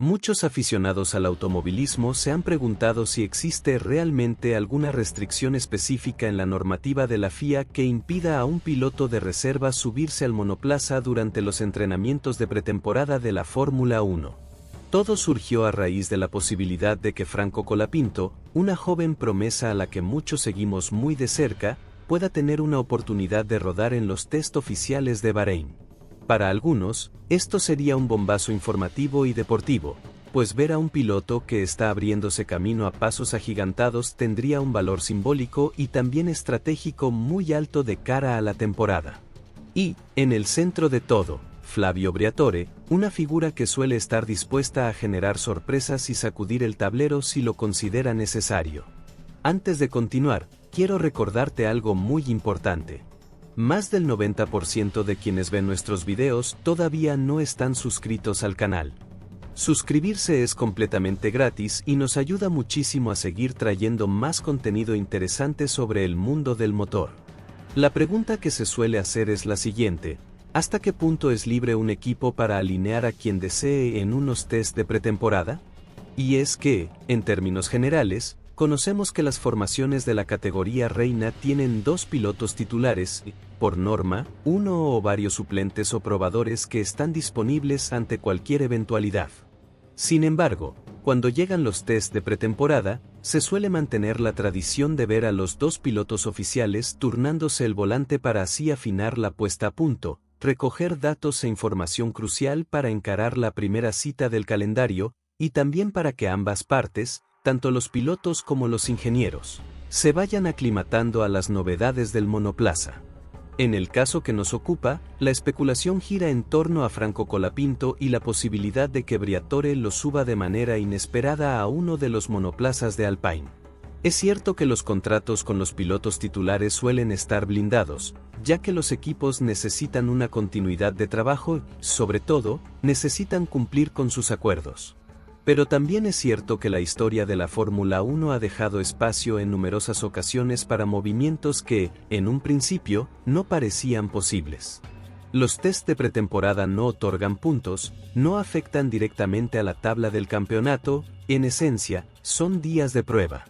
Muchos aficionados al automovilismo se han preguntado si existe realmente alguna restricción específica en la normativa de la FIA que impida a un piloto de reserva subirse al monoplaza durante los entrenamientos de pretemporada de la Fórmula 1. Todo surgió a raíz de la posibilidad de que Franco Colapinto, una joven promesa a la que muchos seguimos muy de cerca, pueda tener una oportunidad de rodar en los test oficiales de Bahrein. Para algunos, esto sería un bombazo informativo y deportivo, pues ver a un piloto que está abriéndose camino a pasos agigantados tendría un valor simbólico y también estratégico muy alto de cara a la temporada. Y, en el centro de todo, Flavio Briatore, una figura que suele estar dispuesta a generar sorpresas y sacudir el tablero si lo considera necesario. Antes de continuar, quiero recordarte algo muy importante. Más del 90% de quienes ven nuestros videos todavía no están suscritos al canal. Suscribirse es completamente gratis y nos ayuda muchísimo a seguir trayendo más contenido interesante sobre el mundo del motor. La pregunta que se suele hacer es la siguiente: ¿hasta qué punto es libre un equipo para alinear a quien desee en unos test de pretemporada? Y es que, en términos generales, conocemos que las formaciones de la categoría reina tienen 2 pilotos titulares, por norma, uno o varios suplentes o probadores que están disponibles ante cualquier eventualidad. Sin embargo, cuando llegan los test de pretemporada, se suele mantener la tradición de ver a los 2 pilotos oficiales turnándose el volante para así afinar la puesta a punto, recoger datos e información crucial para encarar la primera cita del calendario, y también para que ambas partes, tanto los pilotos como los ingenieros, se vayan aclimatando a las novedades del monoplaza. En el caso que nos ocupa, la especulación gira en torno a Franco Colapinto y la posibilidad de que Briatore lo suba de manera inesperada a uno de los monoplazas de Alpine. Es cierto que los contratos con los pilotos titulares suelen estar blindados, ya que los equipos necesitan una continuidad de trabajo y, sobre todo, necesitan cumplir con sus acuerdos. Pero también es cierto que la historia de la Fórmula 1 ha dejado espacio en numerosas ocasiones para movimientos que, en un principio, no parecían posibles. Los test de pretemporada no otorgan puntos, no afectan directamente a la tabla del campeonato, en esencia, son días de prueba.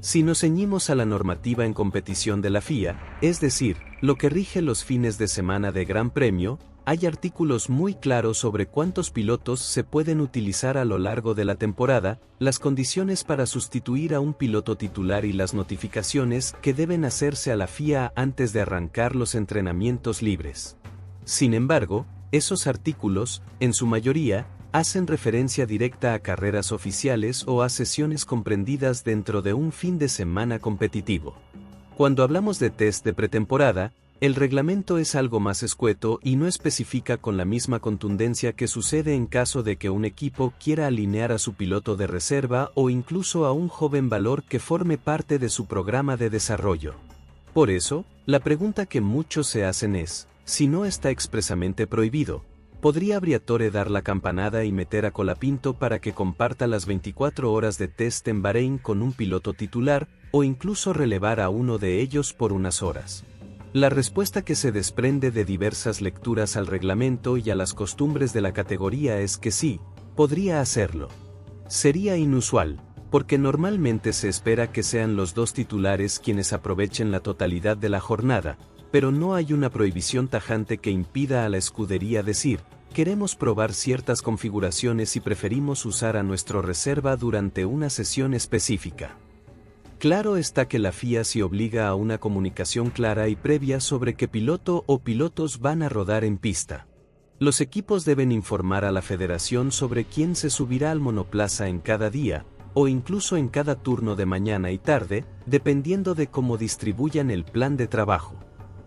Si nos ceñimos a la normativa en competición de la FIA, es decir, lo que rige los fines de semana de Gran Premio, hay artículos muy claros sobre cuántos pilotos se pueden utilizar a lo largo de la temporada, las condiciones para sustituir a un piloto titular y las notificaciones que deben hacerse a la FIA antes de arrancar los entrenamientos libres. Sin embargo, esos artículos, en su mayoría, hacen referencia directa a carreras oficiales o a sesiones comprendidas dentro de un fin de semana competitivo. Cuando hablamos de test de pretemporada, el reglamento es algo más escueto y no especifica con la misma contundencia que sucede en caso de que un equipo quiera alinear a su piloto de reserva o incluso a un joven valor que forme parte de su programa de desarrollo. Por eso, la pregunta que muchos se hacen es, si no está expresamente prohibido, ¿podría Briatore dar la campanada y meter a Colapinto para que comparta las 24 horas de test en Bahrein con un piloto titular, o incluso relevar a uno de ellos por unas horas? La respuesta que se desprende de diversas lecturas al reglamento y a las costumbres de la categoría es que sí, podría hacerlo. Sería inusual, porque normalmente se espera que sean los 2 titulares quienes aprovechen la totalidad de la jornada, pero no hay una prohibición tajante que impida a la escudería decir, queremos probar ciertas configuraciones y preferimos usar a nuestro reserva durante una sesión específica. Claro está que la FIA se obliga a una comunicación clara y previa sobre qué piloto o pilotos van a rodar en pista. Los equipos deben informar a la federación sobre quién se subirá al monoplaza en cada día, o incluso en cada turno de mañana y tarde, dependiendo de cómo distribuyan el plan de trabajo.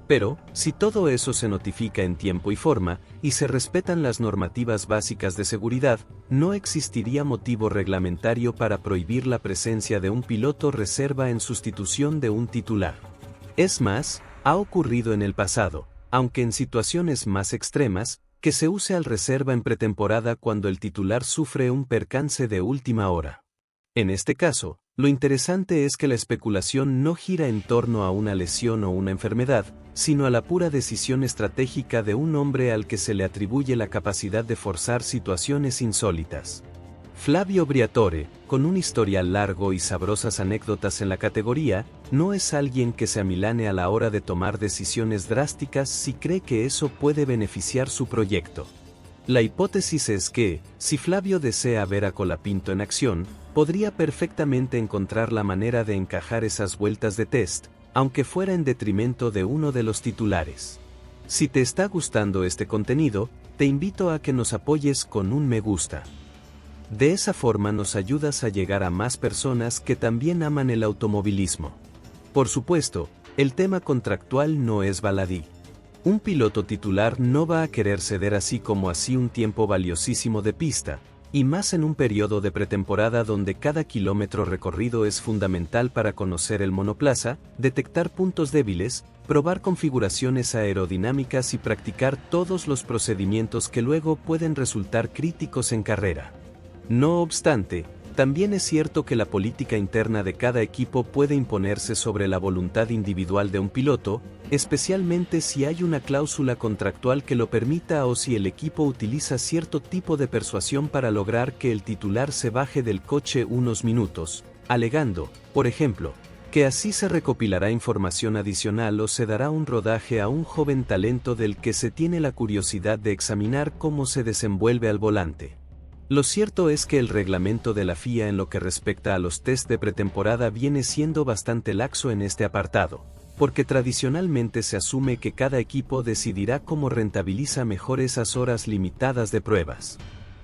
Pero, si todo eso se notifica en tiempo y forma, y se respetan las normativas básicas de seguridad, no existiría motivo reglamentario para prohibir la presencia de un piloto reserva en sustitución de un titular. Es más, ha ocurrido en el pasado, aunque en situaciones más extremas, que se use al reserva en pretemporada cuando el titular sufre un percance de última hora. En este caso, lo interesante es que la especulación no gira en torno a una lesión o una enfermedad, sino a la pura decisión estratégica de un hombre al que se le atribuye la capacidad de forzar situaciones insólitas. Flavio Briatore, con un historial largo y sabrosas anécdotas en la categoría, no es alguien que se amilane a la hora de tomar decisiones drásticas si cree que eso puede beneficiar su proyecto. La hipótesis es que, si Flavio desea ver a Colapinto en acción, podría perfectamente encontrar la manera de encajar esas vueltas de test, aunque fuera en detrimento de uno de los titulares. Si te está gustando este contenido, te invito a que nos apoyes con un me gusta. De esa forma nos ayudas a llegar a más personas que también aman el automovilismo. Por supuesto, el tema contractual no es baladí. Un piloto titular no va a querer ceder así como así un tiempo valiosísimo de pista, y más en un periodo de pretemporada donde cada kilómetro recorrido es fundamental para conocer el monoplaza, detectar puntos débiles, probar configuraciones aerodinámicas y practicar todos los procedimientos que luego pueden resultar críticos en carrera. No obstante, también es cierto que la política interna de cada equipo puede imponerse sobre la voluntad individual de un piloto, especialmente si hay una cláusula contractual que lo permita o si el equipo utiliza cierto tipo de persuasión para lograr que el titular se baje del coche unos minutos, alegando, por ejemplo, que así se recopilará información adicional o se dará un rodaje a un joven talento del que se tiene la curiosidad de examinar cómo se desenvuelve al volante. Lo cierto es que el reglamento de la FIA en lo que respecta a los test de pretemporada viene siendo bastante laxo en este apartado, porque tradicionalmente se asume que cada equipo decidirá cómo rentabiliza mejor esas horas limitadas de pruebas.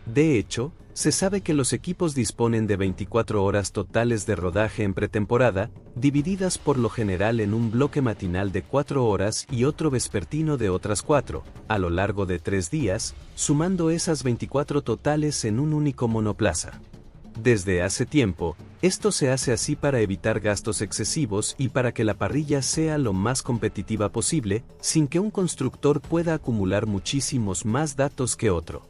De hecho, se sabe que los equipos disponen de 24 horas totales de rodaje en pretemporada, divididas por lo general en un bloque matinal de 4 horas y otro vespertino de otras 4, a lo largo de 3 días, sumando esas 24 totales en un único monoplaza. Desde hace tiempo, esto se hace así para evitar gastos excesivos y para que la parrilla sea lo más competitiva posible, sin que un constructor pueda acumular muchísimos más datos que otro.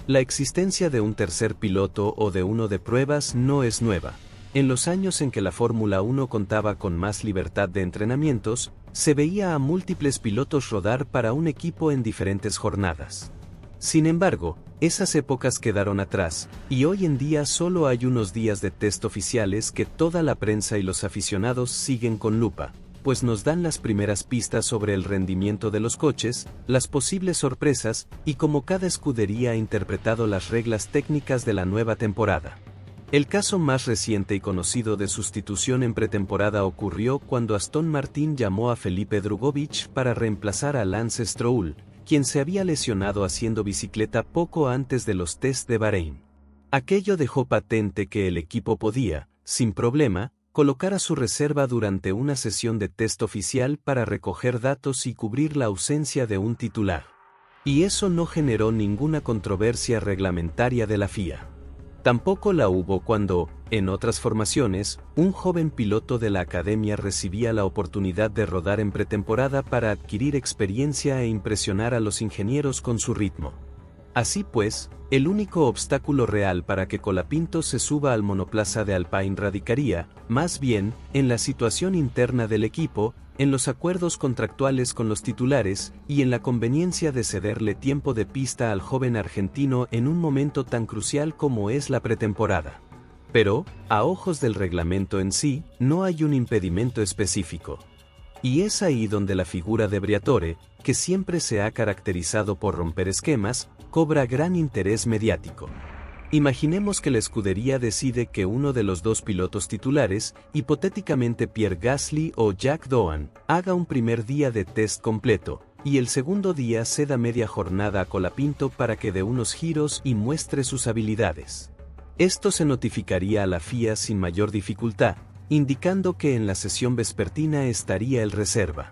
La existencia de un tercer piloto o de uno de pruebas no es nueva. En los años en que la Fórmula 1 contaba con más libertad de entrenamientos, se veía a múltiples pilotos rodar para un equipo en diferentes jornadas. Sin embargo, esas épocas quedaron atrás, y hoy en día solo hay unos días de test oficiales que toda la prensa y los aficionados siguen con lupa, pues nos dan las primeras pistas sobre el rendimiento de los coches, las posibles sorpresas, y cómo cada escudería ha interpretado las reglas técnicas de la nueva temporada. El caso más reciente y conocido de sustitución en pretemporada ocurrió cuando Aston Martin llamó a Felipe Drugovich para reemplazar a Lance Stroll, quien se había lesionado haciendo bicicleta poco antes de los test de Bahrein. Aquello dejó patente que el equipo podía, sin problema, colocar a su reserva durante una sesión de test oficial para recoger datos y cubrir la ausencia de un titular. Y eso no generó ninguna controversia reglamentaria de la FIA. Tampoco la hubo cuando, en otras formaciones, un joven piloto de la academia recibía la oportunidad de rodar en pretemporada para adquirir experiencia e impresionar a los ingenieros con su ritmo. Así pues, el único obstáculo real para que Colapinto se suba al monoplaza de Alpine radicaría, más bien, en la situación interna del equipo, en los acuerdos contractuales con los titulares, y en la conveniencia de cederle tiempo de pista al joven argentino en un momento tan crucial como es la pretemporada. Pero, a ojos del reglamento en sí, no hay un impedimento específico. Y es ahí donde la figura de Briatore, que siempre se ha caracterizado por romper esquemas, cobra gran interés mediático. Imaginemos que la escudería decide que uno de los dos pilotos titulares, hipotéticamente Pierre Gasly o Jack Doohan, haga un primer día de test completo, y el segundo día ceda media jornada a Colapinto para que dé unos giros y muestre sus habilidades. Esto se notificaría a la FIA sin mayor dificultad, indicando que en la sesión vespertina estaría el reserva.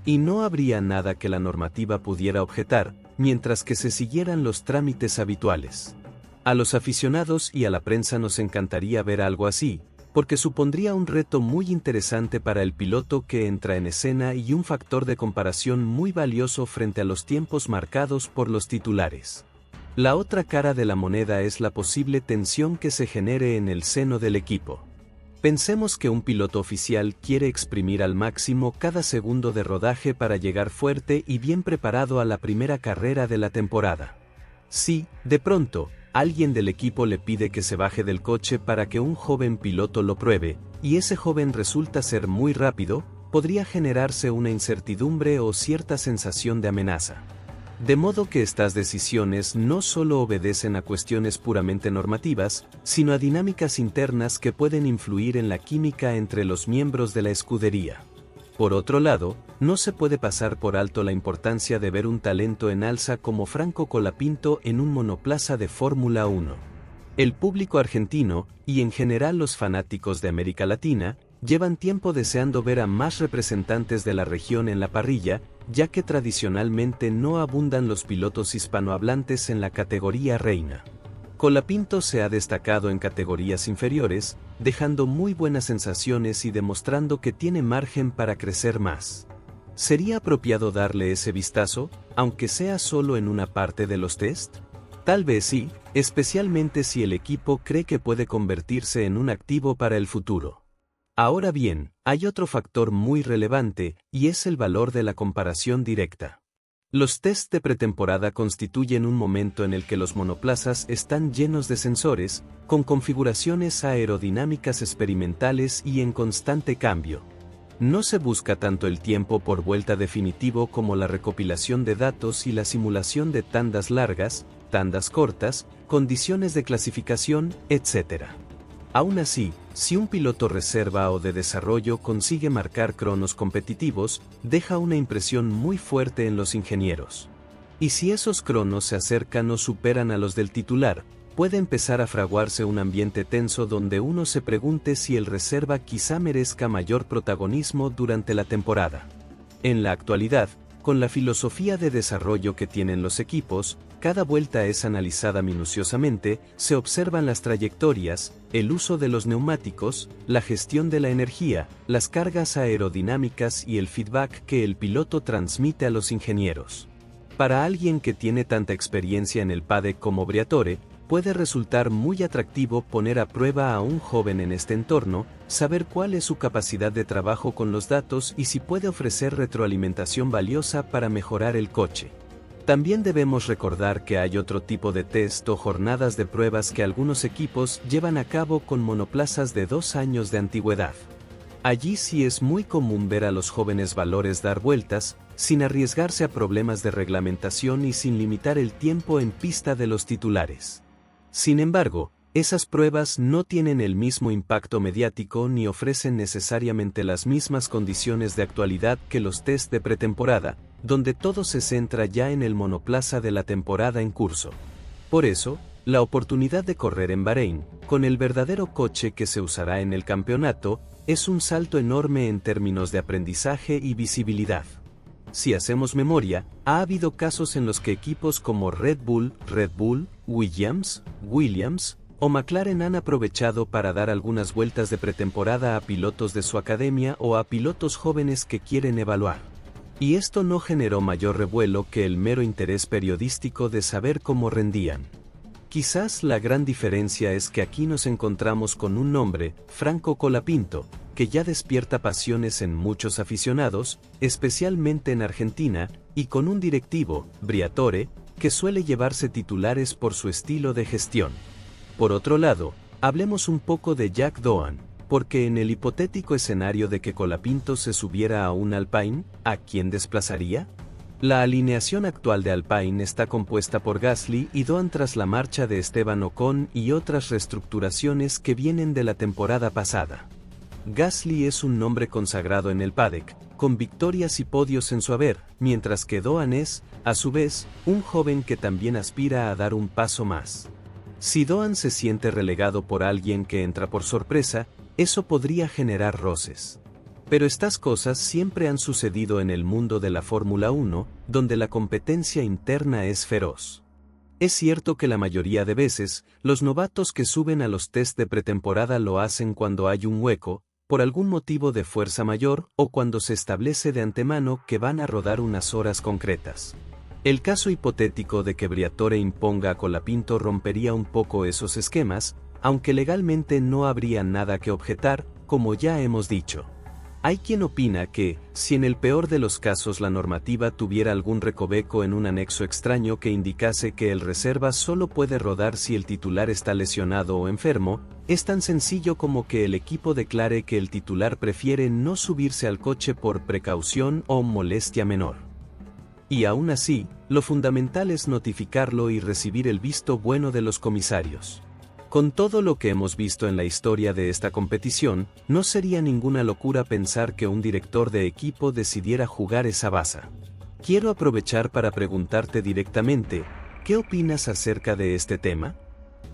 Y no habría nada que la normativa pudiera objetar, mientras que se siguieran los trámites habituales. A los aficionados y a la prensa nos encantaría ver algo así, porque supondría un reto muy interesante para el piloto que entra en escena y un factor de comparación muy valioso frente a los tiempos marcados por los titulares. La otra cara de la moneda es la posible tensión que se genere en el seno del equipo. Pensemos que un piloto oficial quiere exprimir al máximo cada segundo de rodaje para llegar fuerte y bien preparado a la primera carrera de la temporada. Si, de pronto, Alguien del equipo le pide que se baje del coche para que un joven piloto lo pruebe, y ese joven resulta ser muy rápido, podría generarse una incertidumbre o cierta sensación de amenaza. De modo que estas decisiones no solo obedecen a cuestiones puramente normativas, sino a dinámicas internas que pueden influir en la química entre los miembros de la escudería. Por otro lado, no se puede pasar por alto la importancia de ver un talento en alza como Franco Colapinto en un monoplaza de Fórmula 1. El público argentino, y en general los fanáticos de América Latina, llevan tiempo deseando ver a más representantes de la región en la parrilla, ya que tradicionalmente no abundan los pilotos hispanohablantes en la categoría reina. Colapinto se ha destacado en categorías inferiores, dejando muy buenas sensaciones y demostrando que tiene margen para crecer más. ¿Sería apropiado darle ese vistazo, aunque sea solo en una parte de los test? Tal vez sí, especialmente si el equipo cree que puede convertirse en un activo para el futuro. Ahora bien, hay otro factor muy relevante, y es el valor de la comparación directa. Los tests de pretemporada constituyen un momento en el que los monoplazas están llenos de sensores, con configuraciones aerodinámicas experimentales y en constante cambio. No se busca tanto el tiempo por vuelta definitivo como la recopilación de datos y la simulación de tandas largas, tandas cortas, condiciones de clasificación, etc. Aún así, si un piloto reserva o de desarrollo consigue marcar cronos competitivos, deja una impresión muy fuerte en los ingenieros. Y si esos cronos se acercan o superan a los del titular, puede empezar a fraguarse un ambiente tenso donde uno se pregunte si el reserva quizá merezca mayor protagonismo durante la temporada. En la actualidad, con la filosofía de desarrollo que tienen los equipos, cada vuelta es analizada minuciosamente, se observan las trayectorias, el uso de los neumáticos, la gestión de la energía, las cargas aerodinámicas y el feedback que el piloto transmite a los ingenieros. Para alguien que tiene tanta experiencia en el paddock como Briatore, puede resultar muy atractivo poner a prueba a un joven en este entorno, saber cuál es su capacidad de trabajo con los datos y si puede ofrecer retroalimentación valiosa para mejorar el coche. También debemos recordar que hay otro tipo de test o jornadas de pruebas que algunos equipos llevan a cabo con monoplazas de 2 años de antigüedad. Allí sí es muy común ver a los jóvenes valores dar vueltas, sin arriesgarse a problemas de reglamentación y sin limitar el tiempo en pista de los titulares. Sin embargo, esas pruebas no tienen el mismo impacto mediático ni ofrecen necesariamente las mismas condiciones de actualidad que los test de pretemporada, donde todo se centra ya en el monoplaza de la temporada en curso. Por eso, la oportunidad de correr en Bahrein, con el verdadero coche que se usará en el campeonato, es un salto enorme en términos de aprendizaje y visibilidad. Si hacemos memoria, ha habido casos en los que equipos como Red Bull, Williams o McLaren han aprovechado para dar algunas vueltas de pretemporada a pilotos de su academia o a pilotos jóvenes que quieren evaluar. Y esto no generó mayor revuelo que el mero interés periodístico de saber cómo rendían. Quizás la gran diferencia es que aquí nos encontramos con un nombre, Franco Colapinto, que ya despierta pasiones en muchos aficionados, especialmente en Argentina, y con un directivo, Briatore, que suele llevarse titulares por su estilo de gestión. Por otro lado, hablemos un poco de Jack Doohan, porque en el hipotético escenario de que Colapinto se subiera a un Alpine, ¿a quién desplazaría? La alineación actual de Alpine está compuesta por Gasly y Doohan tras la marcha de Esteban Ocon y otras reestructuraciones que vienen de la temporada pasada. Gasly es un nombre consagrado en el paddock, con victorias y podios en su haber, mientras que Doohan es, a su vez, un joven que también aspira a dar un paso más. Si Doohan se siente relegado por alguien que entra por sorpresa, eso podría generar roces. Pero estas cosas siempre han sucedido en el mundo de la Fórmula 1, donde la competencia interna es feroz. Es cierto que la mayoría de veces, los novatos que suben a los test de pretemporada lo hacen cuando hay un hueco, por algún motivo de fuerza mayor o cuando se establece de antemano que van a rodar unas horas concretas. El caso hipotético de que Briatore imponga a Colapinto rompería un poco esos esquemas, aunque legalmente no habría nada que objetar, como ya hemos dicho. Hay quien opina que, si en el peor de los casos la normativa tuviera algún recoveco en un anexo extraño que indicase que el reserva solo puede rodar si el titular está lesionado o enfermo, es tan sencillo como que el equipo declare que el titular prefiere no subirse al coche por precaución o molestia menor. Y aún así, lo fundamental es notificarlo y recibir el visto bueno de los comisarios. Con todo lo que hemos visto en la historia de esta competición, no sería ninguna locura pensar que un director de equipo decidiera jugar esa baza. Quiero aprovechar para preguntarte directamente, ¿qué opinas acerca de este tema?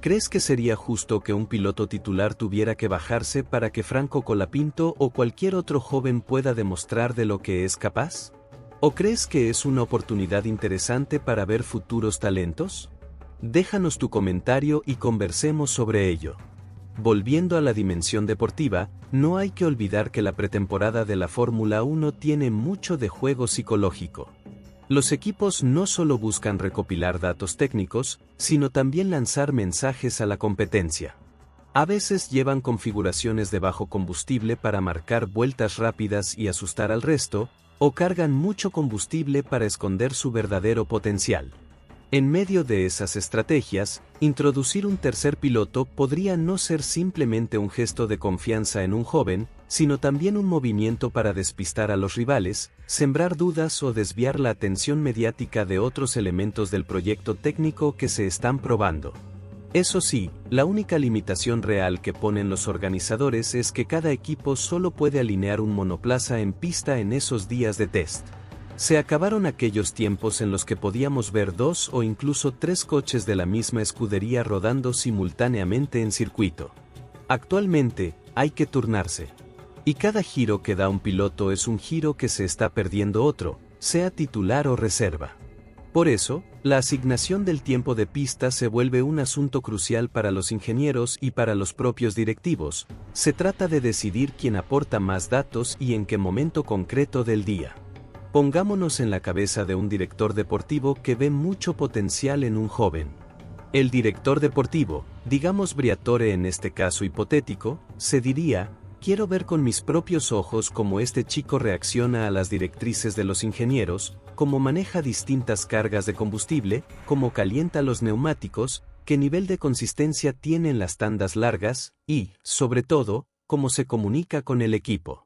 ¿Crees que sería justo que un piloto titular tuviera que bajarse para que Franco Colapinto o cualquier otro joven pueda demostrar de lo que es capaz? ¿O crees que es una oportunidad interesante para ver futuros talentos? Déjanos tu comentario y conversemos sobre ello. Volviendo a la dimensión deportiva, no hay que olvidar que la pretemporada de la Fórmula 1 tiene mucho de juego psicológico. Los equipos no solo buscan recopilar datos técnicos, sino también lanzar mensajes a la competencia. A veces llevan configuraciones de bajo combustible para marcar vueltas rápidas y asustar al resto, o cargan mucho combustible para esconder su verdadero potencial. En medio de esas estrategias, introducir un tercer piloto podría no ser simplemente un gesto de confianza en un joven, sino también un movimiento para despistar a los rivales, sembrar dudas o desviar la atención mediática de otros elementos del proyecto técnico que se están probando. Eso sí, la única limitación real que ponen los organizadores es que cada equipo solo puede alinear un monoplaza en pista en esos días de test. Se acabaron aquellos tiempos en los que podíamos ver 2 o incluso 3 coches de la misma escudería rodando simultáneamente en circuito. Actualmente, hay que turnarse. Y cada giro que da un piloto es un giro que se está perdiendo otro, sea titular o reserva. Por eso, la asignación del tiempo de pista se vuelve un asunto crucial para los ingenieros y para los propios directivos. Se trata de decidir quién aporta más datos y en qué momento concreto del día. Pongámonos en la cabeza de un director deportivo que ve mucho potencial en un joven. El director deportivo, digamos Briatore en este caso hipotético, se diría: quiero ver con mis propios ojos cómo este chico reacciona a las directrices de los ingenieros, cómo maneja distintas cargas de combustible, cómo calienta los neumáticos, qué nivel de consistencia tiene en las tandas largas y, sobre todo, cómo se comunica con el equipo.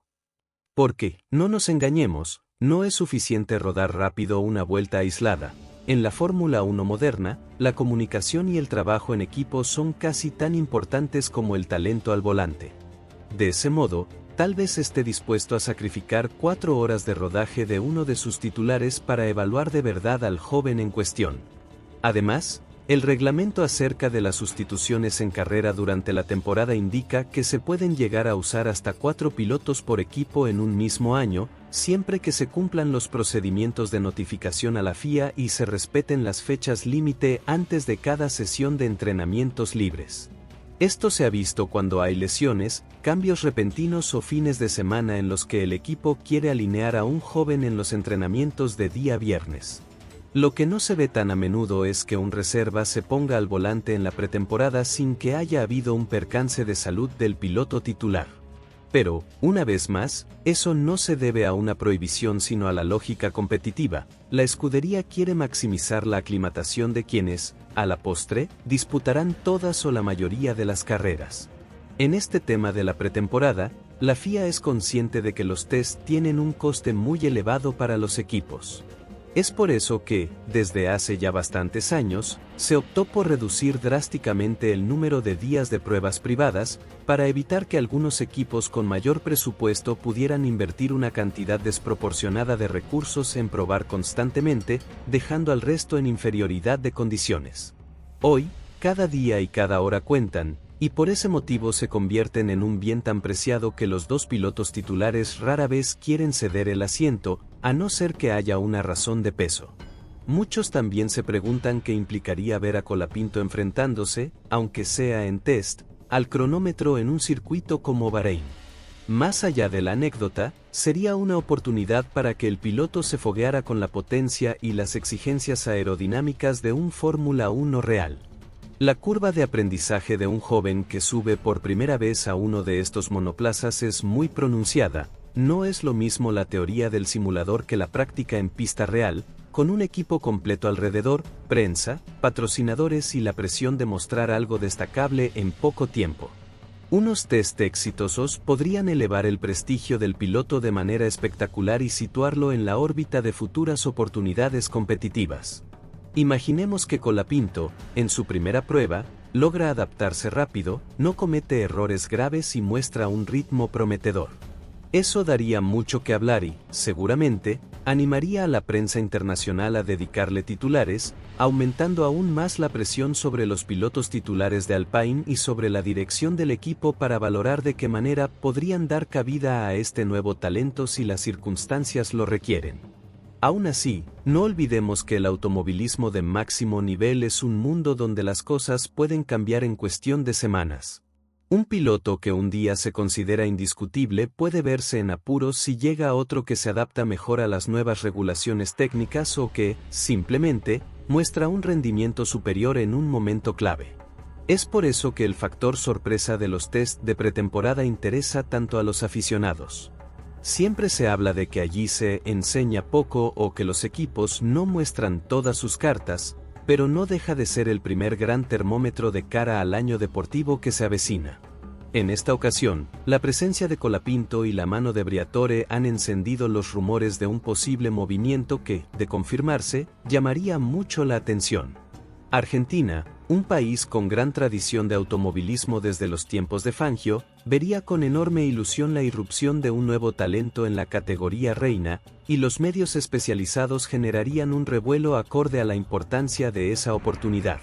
Porque, no nos engañemos, no es suficiente rodar rápido una vuelta aislada. En la Fórmula 1 moderna, la comunicación y el trabajo en equipo son casi tan importantes como el talento al volante. De ese modo, tal vez esté dispuesto a sacrificar 4 horas de rodaje de uno de sus titulares para evaluar de verdad al joven en cuestión. Además, el reglamento acerca de las sustituciones en carrera durante la temporada indica que se pueden llegar a usar hasta 4 pilotos por equipo en un mismo año, siempre que se cumplan los procedimientos de notificación a la FIA y se respeten las fechas límite antes de cada sesión de entrenamientos libres. Esto se ha visto cuando hay lesiones, cambios repentinos o fines de semana en los que el equipo quiere alinear a un joven en los entrenamientos de día viernes. Lo que no se ve tan a menudo es que un reserva se ponga al volante en la pretemporada sin que haya habido un percance de salud del piloto titular. Pero, una vez más, eso no se debe a una prohibición sino a la lógica competitiva. La escudería quiere maximizar la aclimatación de quienes, a la postre, disputarán todas o la mayoría de las carreras. En este tema de la pretemporada, la FIA es consciente de que los test tienen un coste muy elevado para los equipos. Es por eso que, desde hace ya bastantes años, se optó por reducir drásticamente el número de días de pruebas privadas, para evitar que algunos equipos con mayor presupuesto pudieran invertir una cantidad desproporcionada de recursos en probar constantemente, dejando al resto en inferioridad de condiciones. Hoy, cada día y cada hora cuentan, y por ese motivo se convierten en un bien tan preciado que los 2 pilotos titulares rara vez quieren ceder el asiento, a no ser que haya una razón de peso. Muchos también se preguntan qué implicaría ver a Colapinto enfrentándose, aunque sea en test, al cronómetro en un circuito como Bahrein. Más allá de la anécdota, sería una oportunidad para que el piloto se fogueara con la potencia y las exigencias aerodinámicas de un Fórmula 1 real. La curva de aprendizaje de un joven que sube por primera vez a uno de estos monoplazas es muy pronunciada, no es lo mismo la teoría del simulador que la práctica en pista real, con un equipo completo alrededor, prensa, patrocinadores y la presión de mostrar algo destacable en poco tiempo. Unos test exitosos podrían elevar el prestigio del piloto de manera espectacular y situarlo en la órbita de futuras oportunidades competitivas. Imaginemos que Colapinto, en su primera prueba, logra adaptarse rápido, no comete errores graves y muestra un ritmo prometedor. Eso daría mucho que hablar y, seguramente, animaría a la prensa internacional a dedicarle titulares, aumentando aún más la presión sobre los pilotos titulares de Alpine y sobre la dirección del equipo para valorar de qué manera podrían dar cabida a este nuevo talento si las circunstancias lo requieren. Aún así, no olvidemos que el automovilismo de máximo nivel es un mundo donde las cosas pueden cambiar en cuestión de semanas. Un piloto que un día se considera indiscutible puede verse en apuros si llega otro que se adapta mejor a las nuevas regulaciones técnicas o que, simplemente, muestra un rendimiento superior en un momento clave. Es por eso que el factor sorpresa de los test de pretemporada interesa tanto a los aficionados. Siempre se habla de que allí se enseña poco o que los equipos no muestran todas sus cartas, pero no deja de ser el primer gran termómetro de cara al año deportivo que se avecina. En esta ocasión, la presencia de Colapinto y la mano de Briatore han encendido los rumores de un posible movimiento que, de confirmarse, llamaría mucho la atención. Argentina, un país con gran tradición de automovilismo desde los tiempos de Fangio, vería con enorme ilusión la irrupción de un nuevo talento en la categoría reina, y los medios especializados generarían un revuelo acorde a la importancia de esa oportunidad.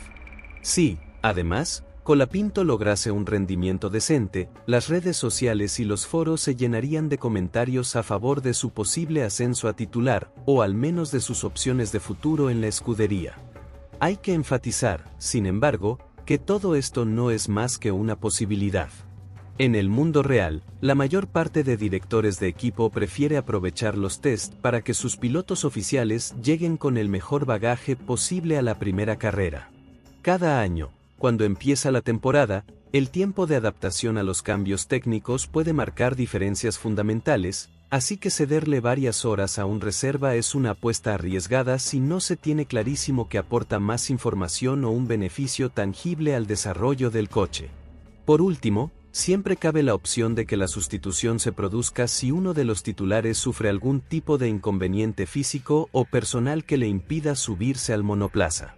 Si, además, Colapinto lograse un rendimiento decente, las redes sociales y los foros se llenarían de comentarios a favor de su posible ascenso a titular, o al menos de sus opciones de futuro en la escudería. Hay que enfatizar, sin embargo, que todo esto no es más que una posibilidad. En el mundo real, la mayor parte de directores de equipo prefiere aprovechar los test para que sus pilotos oficiales lleguen con el mejor bagaje posible a la primera carrera. Cada año, cuando empieza la temporada, el tiempo de adaptación a los cambios técnicos puede marcar diferencias fundamentales, así que cederle varias horas a un reserva es una apuesta arriesgada si no se tiene clarísimo que aporta más información o un beneficio tangible al desarrollo del coche. Por último, siempre cabe la opción de que la sustitución se produzca si uno de los titulares sufre algún tipo de inconveniente físico o personal que le impida subirse al monoplaza.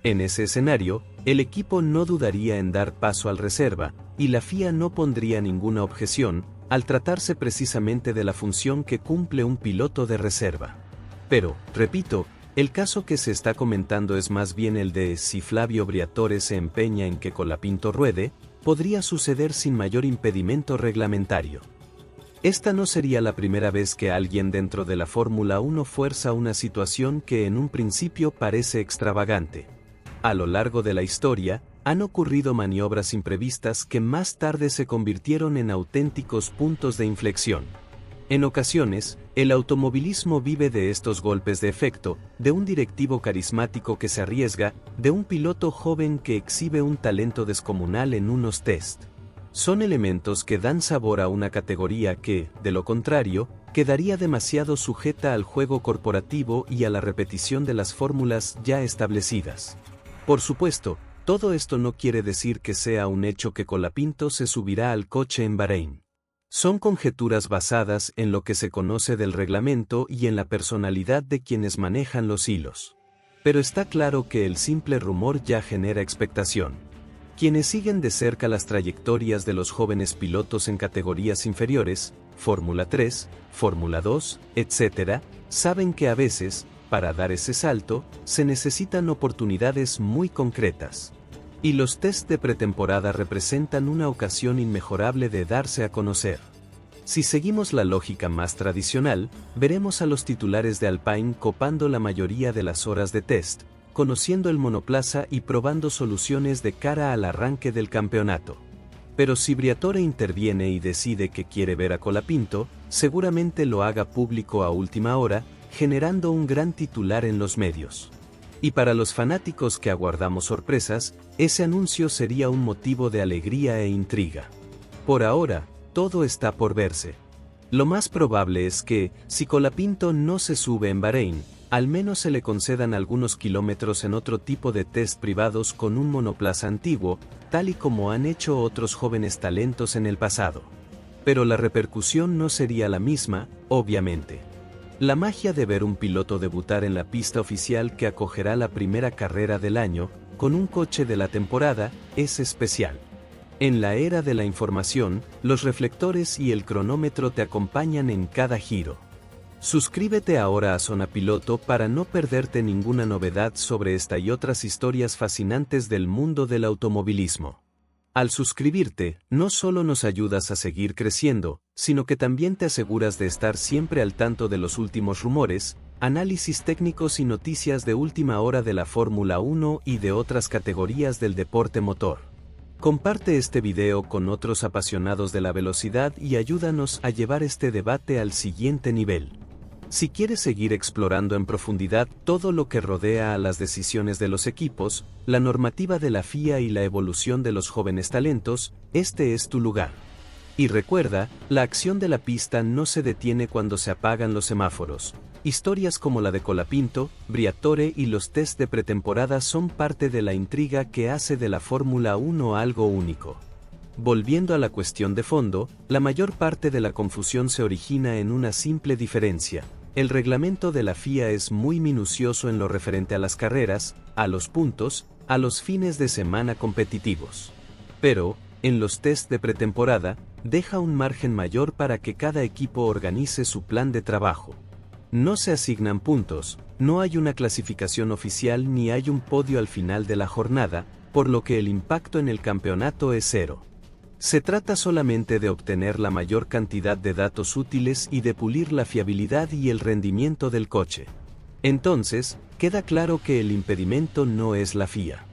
En ese escenario, el equipo no dudaría en dar paso al reserva, y la FIA no pondría ninguna objeción, al tratarse precisamente de la función que cumple un piloto de reserva. Pero, repito, el caso que se está comentando es más bien el de si Flavio Briatore se empeña en que Colapinto ruede, podría suceder sin mayor impedimento reglamentario. Esta no sería la primera vez que alguien dentro de la Fórmula 1 fuerza una situación que en un principio parece extravagante. A lo largo de la historia, han ocurrido maniobras imprevistas que más tarde se convirtieron en auténticos puntos de inflexión. En ocasiones, el automovilismo vive de estos golpes de efecto, de un directivo carismático que se arriesga, de un piloto joven que exhibe un talento descomunal en unos test. Son elementos que dan sabor a una categoría que, de lo contrario, quedaría demasiado sujeta al juego corporativo y a la repetición de las fórmulas ya establecidas. Por supuesto, todo esto no quiere decir que sea un hecho que Colapinto se subirá al coche en Bahrein. Son conjeturas basadas en lo que se conoce del reglamento y en la personalidad de quienes manejan los hilos. Pero está claro que el simple rumor ya genera expectación. Quienes siguen de cerca las trayectorias de los jóvenes pilotos en categorías inferiores, Fórmula 3, Fórmula 2, etc., saben que a veces, para dar ese salto, se necesitan oportunidades muy concretas. Y los test de pretemporada representan una ocasión inmejorable de darse a conocer. Si seguimos la lógica más tradicional, veremos a los titulares de Alpine copando la mayoría de las horas de test, conociendo el monoplaza y probando soluciones de cara al arranque del campeonato. Pero si Briatore interviene y decide que quiere ver a Colapinto, seguramente lo haga público a última hora, generando un gran titular en los medios. Y para los fanáticos que aguardamos sorpresas, ese anuncio sería un motivo de alegría e intriga. Por ahora, todo está por verse. Lo más probable es que, si Colapinto no se sube en Bahrein, al menos se le concedan algunos kilómetros en otro tipo de test privados con un monoplaza antiguo, tal y como han hecho otros jóvenes talentos en el pasado. Pero la repercusión no sería la misma, obviamente. La magia de ver un piloto debutar en la pista oficial que acogerá la primera carrera del año, con un coche de la temporada, es especial. En la era de la información, los reflectores y el cronómetro te acompañan en cada giro. Suscríbete ahora a Zona Piloto para no perderte ninguna novedad sobre esta y otras historias fascinantes del mundo del automovilismo. Al suscribirte, no solo nos ayudas a seguir creciendo, sino que también te aseguras de estar siempre al tanto de los últimos rumores, análisis técnicos y noticias de última hora de la Fórmula 1 y de otras categorías del deporte motor. Comparte este video con otros apasionados de la velocidad y ayúdanos a llevar este debate al siguiente nivel. Si quieres seguir explorando en profundidad todo lo que rodea a las decisiones de los equipos, la normativa de la FIA y la evolución de los jóvenes talentos, este es tu lugar. Y recuerda, la acción de la pista no se detiene cuando se apagan los semáforos. Historias como la de Colapinto, Briatore y los test de pretemporada son parte de la intriga que hace de la Fórmula 1 algo único. Volviendo a la cuestión de fondo, la mayor parte de la confusión se origina en una simple diferencia. El reglamento de la FIA es muy minucioso en lo referente a las carreras, a los puntos, a los fines de semana competitivos. Pero, en los test de pretemporada, deja un margen mayor para que cada equipo organice su plan de trabajo. No se asignan puntos, no hay una clasificación oficial ni hay un podio al final de la jornada, por lo que el impacto en el campeonato es cero. Se trata solamente de obtener la mayor cantidad de datos útiles y de pulir la fiabilidad y el rendimiento del coche. Entonces, queda claro que el impedimento no es la FIA.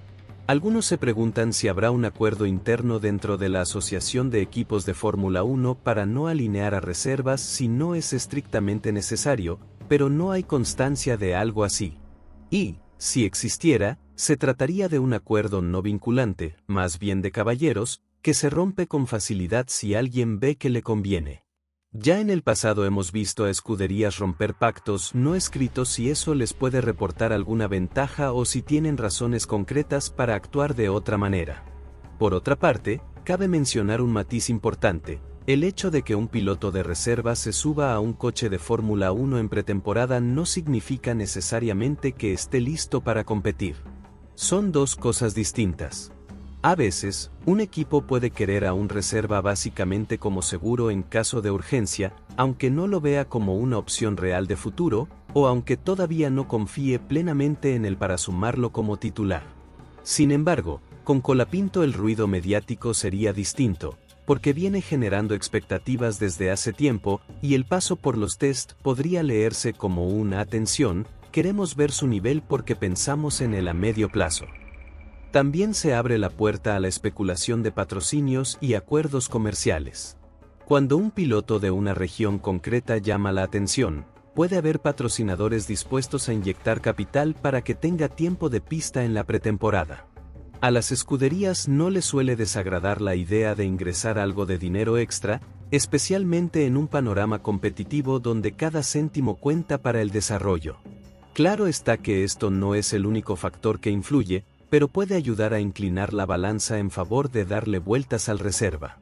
Algunos se preguntan si habrá un acuerdo interno dentro de la Asociación de Equipos de Fórmula 1 para no alinear a reservas si no es estrictamente necesario, pero no hay constancia de algo así. Y, si existiera, se trataría de un acuerdo no vinculante, más bien de caballeros, que se rompe con facilidad si alguien ve que le conviene. Ya en el pasado hemos visto a escuderías romper pactos no escritos si eso les puede reportar alguna ventaja o si tienen razones concretas para actuar de otra manera. Por otra parte, cabe mencionar un matiz importante: el hecho de que un piloto de reserva se suba a un coche de Fórmula 1 en pretemporada no significa necesariamente que esté listo para competir. Son dos cosas distintas. A veces, un equipo puede querer a un reserva básicamente como seguro en caso de urgencia, aunque no lo vea como una opción real de futuro, o aunque todavía no confíe plenamente en él para sumarlo como titular. Sin embargo, con Colapinto el ruido mediático sería distinto, porque viene generando expectativas desde hace tiempo, y el paso por los test podría leerse como una atención, queremos ver su nivel porque pensamos en él a medio plazo. También se abre la puerta a la especulación de patrocinios y acuerdos comerciales. Cuando un piloto de una región concreta llama la atención, puede haber patrocinadores dispuestos a inyectar capital para que tenga tiempo de pista en la pretemporada. A las escuderías no les suele desagradar la idea de ingresar algo de dinero extra, especialmente en un panorama competitivo donde cada céntimo cuenta para el desarrollo. Claro está que esto no es el único factor que influye, pero puede ayudar a inclinar la balanza en favor de darle vueltas al reserva.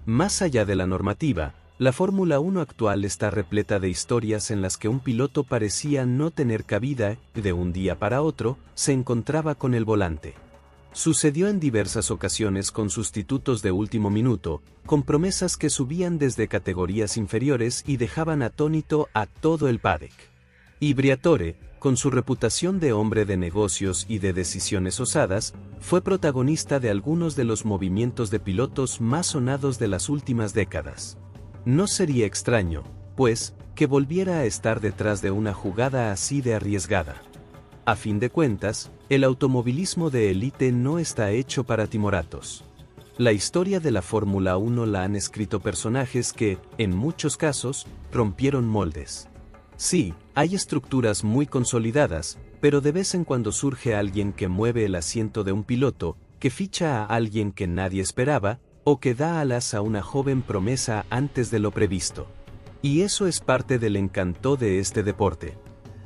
Más allá de la normativa, la Fórmula 1 actual está repleta de historias en las que un piloto parecía no tener cabida y de un día para otro se encontraba con el volante. Sucedió en diversas ocasiones con sustitutos de último minuto, con promesas que subían desde categorías inferiores y dejaban atónito a todo el paddock. Y Briatore, con su reputación de hombre de negocios y de decisiones osadas, fue protagonista de algunos de los movimientos de pilotos más sonados de las últimas décadas. No sería extraño, pues, que volviera a estar detrás de una jugada así de arriesgada. A fin de cuentas, el automovilismo de élite no está hecho para timoratos. La historia de la Fórmula 1 la han escrito personajes que, en muchos casos, rompieron moldes. Sí, hay estructuras muy consolidadas, pero de vez en cuando surge alguien que mueve el asiento de un piloto, que ficha a alguien que nadie esperaba, o que da alas a una joven promesa antes de lo previsto. Y eso es parte del encanto de este deporte.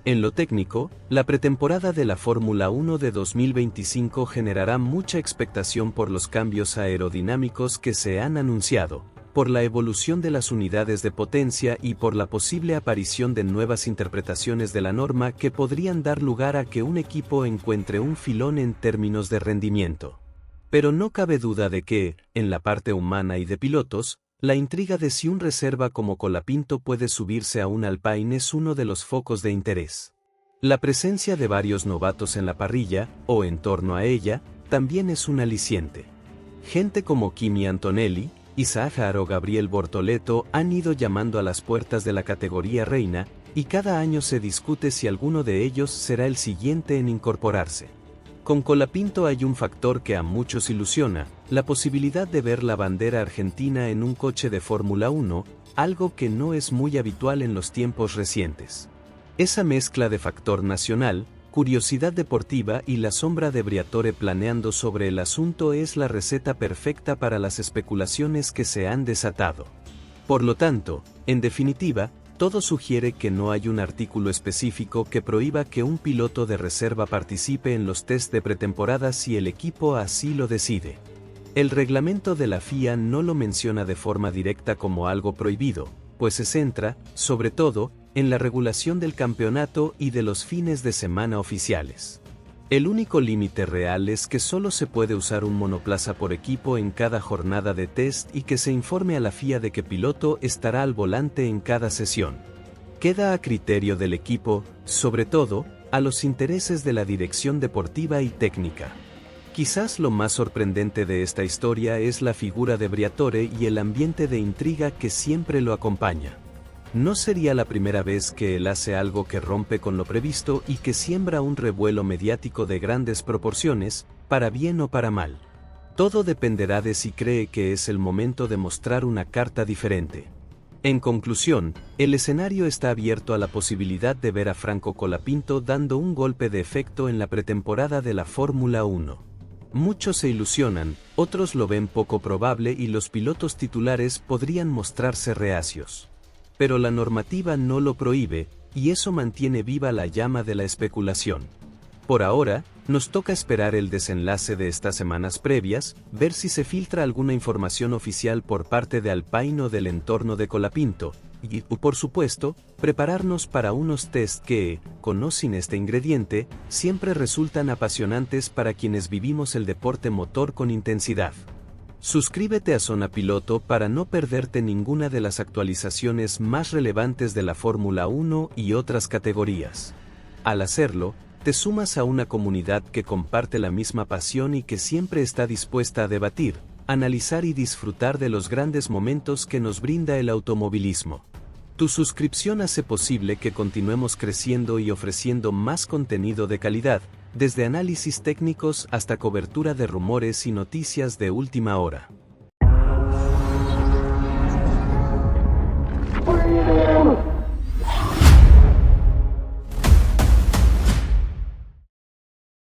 En lo técnico, la pretemporada de la Fórmula 1 de 2025 generará mucha expectación por los cambios aerodinámicos que se han anunciado, por la evolución de las unidades de potencia y por la posible aparición de nuevas interpretaciones de la norma que podrían dar lugar a que un equipo encuentre un filón en términos de rendimiento. Pero no cabe duda de que, en la parte humana y de pilotos, la intriga de si un reserva como Colapinto puede subirse a un Alpine es uno de los focos de interés. La presencia de varios novatos en la parrilla, o en torno a ella, también es un aliciente. Gente como Kimi Antonelli, Isaac Haar o Gabriel Bortoleto han ido llamando a las puertas de la categoría reina, y cada año se discute si alguno de ellos será el siguiente en incorporarse. Con Colapinto hay un factor que a muchos ilusiona, la posibilidad de ver la bandera argentina en un coche de Fórmula 1, algo que no es muy habitual en los tiempos recientes. Esa mezcla de factor nacional, curiosidad deportiva y la sombra de Briatore planeando sobre el asunto es la receta perfecta para las especulaciones que se han desatado. Por lo tanto, en definitiva, todo sugiere que no hay un artículo específico que prohíba que un piloto de reserva participe en los test de pretemporada si el equipo así lo decide. El reglamento de la FIA no lo menciona de forma directa como algo prohibido, pues se centra, sobre todo, en la regulación del campeonato y de los fines de semana oficiales. El único límite real es que solo se puede usar un monoplaza por equipo en cada jornada de test y que se informe a la FIA de qué piloto estará al volante en cada sesión. Queda a criterio del equipo, sobre todo, a los intereses de la dirección deportiva y técnica. Quizás lo más sorprendente de esta historia es la figura de Briatore y el ambiente de intriga que siempre lo acompaña. No sería la primera vez que él hace algo que rompe con lo previsto y que siembra un revuelo mediático de grandes proporciones, para bien o para mal. Todo dependerá de si cree que es el momento de mostrar una carta diferente. En conclusión, el escenario está abierto a la posibilidad de ver a Franco Colapinto dando un golpe de efecto en la pretemporada de la Fórmula 1. Muchos se ilusionan, otros lo ven poco probable y los pilotos titulares podrían mostrarse reacios. Pero la normativa no lo prohíbe, y eso mantiene viva la llama de la especulación. Por ahora, nos toca esperar el desenlace de estas semanas previas, ver si se filtra alguna información oficial por parte de Alpine o del entorno de Colapinto, y, por supuesto, prepararnos para unos test que, con o sin este ingrediente, siempre resultan apasionantes para quienes vivimos el deporte motor con intensidad. Suscríbete a Zona Piloto para no perderte ninguna de las actualizaciones más relevantes de la Fórmula 1 y otras categorías. Al hacerlo, te sumas a una comunidad que comparte la misma pasión y que siempre está dispuesta a debatir, analizar y disfrutar de los grandes momentos que nos brinda el automovilismo. Tu suscripción hace posible que continuemos creciendo y ofreciendo más contenido de calidad, desde análisis técnicos hasta cobertura de rumores y noticias de última hora.